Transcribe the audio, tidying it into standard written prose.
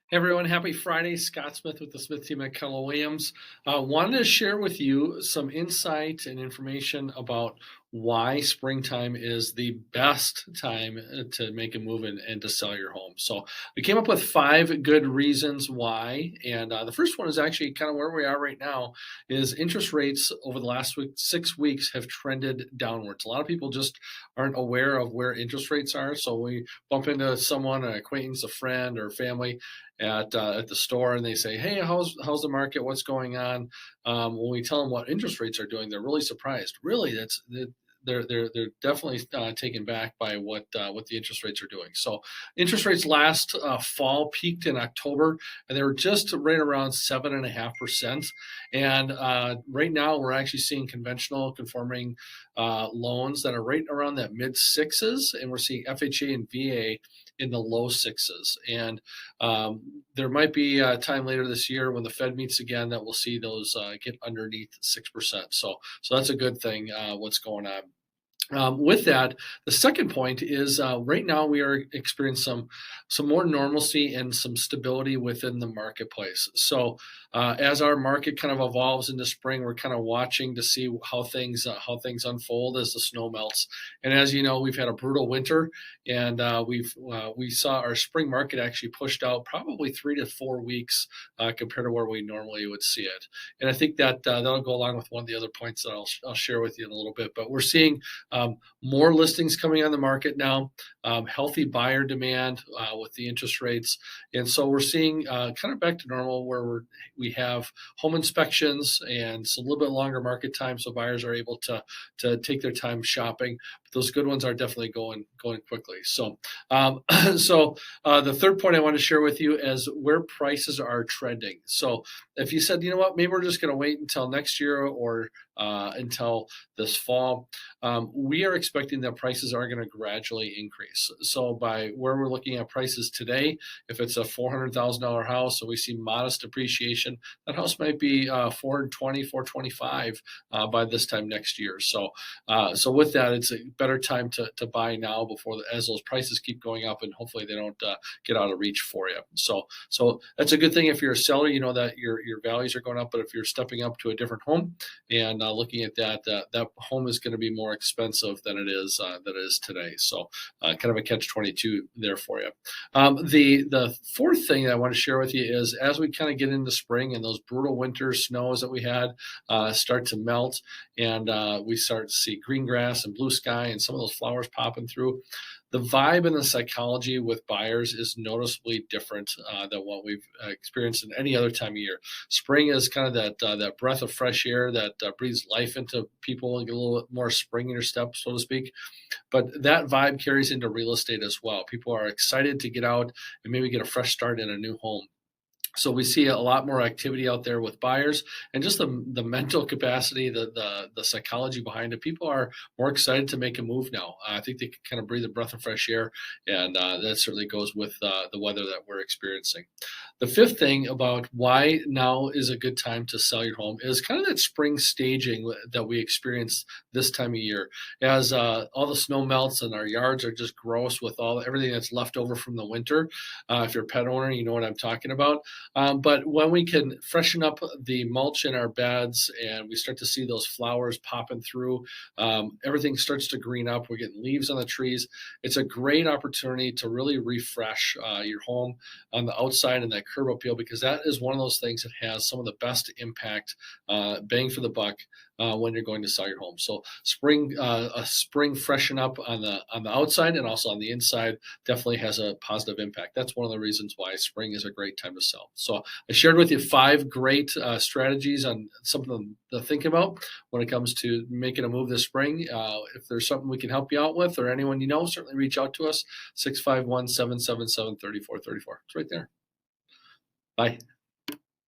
Hey everyone, happy Friday. Scott Smith with the Smith team at Keller Williams. Wanted to share with you some insight and information about why springtime is the best time to make a move and to sell your home. So, we came up with five good reasons why. And the first one is actually kind of where we are right now is interest rates over the last 6 weeks have trended downwards. A lot of people just aren't aware of where interest rates are. So, we bump into someone, an acquaintance, a friend, or family at the store and they say, "Hey, how's the market? What's going on?" When we tell them what interest rates are doing, they're really surprised. Really, they're definitely taken back by what the interest rates are doing. So interest rates last fall peaked in October, and they were just right around 7.5%. And right now, we're actually seeing conventional conforming loans that are right around that mid sixes, and we're seeing FHA and VA in the low sixes. And there might be a time later this year when the Fed meets again that we'll see those get underneath 6%. So that's a good thing. What's going on? With that, the second point is right now we are experiencing some more normalcy and some stability within the marketplace. So as our market kind of evolves into spring, we're kind of watching to see how things unfold as the snow melts. And as you know, we've had a brutal winter, and we saw our spring market actually pushed out probably 3 to 4 weeks compared to where we normally would see it. And I think that that'll go along with one of the other points that I'll share with you in a little bit. But we're seeing more listings coming on the market now, healthy buyer demand with the interest rates. And so we're seeing kind of back to normal where we have home inspections and it's a little bit longer market time. So buyers are able to take their time shopping. But those good ones are definitely going quickly. So, the third point I want to share with you is where prices are trending. So if you said, you know what, maybe we're just going to wait until next year or until this fall, we are expecting that prices are going to gradually increase. So by where we're looking at prices today, if it's a $400,000 house and we see modest appreciation, that house might be 420, 425 by this time next year. So with that, it's a better time to buy now as those prices keep going up, and hopefully they don't get out of reach for you. So that's a good thing if you're a seller. You know that your values are going up, but if you're stepping up to a different home and looking at that home is going to be more expensive than it is today. So kind of a catch-22 there for you. The fourth thing that I want to share with you is as we kind of get into spring and those brutal winter snows that we had start to melt, and we start to see green grass and blue sky and some of those flowers popping through, the vibe and the psychology with buyers is noticeably different than what we've experienced in any other time of year. Spring is kind of that breath of fresh air that breathes life into people and get a little bit more spring in your step, so to speak. But that vibe carries into real estate as well. People are excited to get out and maybe get a fresh start in a new home. So we see a lot more activity out there with buyers, and just the mental capacity, the psychology behind it. People are more excited to make a move now. I think they can kind of breathe a breath of fresh air, and that certainly goes with the weather that we're experiencing. The fifth thing about why now is a good time to sell your home is kind of that spring staging that we experience this time of year. As all the snow melts and our yards are just gross with everything that's left over from the winter. If you're a pet owner, you know what I'm talking about. But when we can freshen up the mulch in our beds and we start to see those flowers popping through, everything starts to green up. We're getting leaves on the trees. It's a great opportunity to really refresh your home on the outside and that curb appeal, because that is one of those things that has some of the best impact, bang for the buck, when you're going to sell your home. So a spring freshen up on the outside and also on the inside definitely has a positive impact. That's one of the reasons why spring is a great time to sell. So I shared with you five great strategies on something to think about when it comes to making a move this spring. If there's something we can help you out with, or anyone you know, certainly reach out to us, 651-777-3434. It's right there. Bye.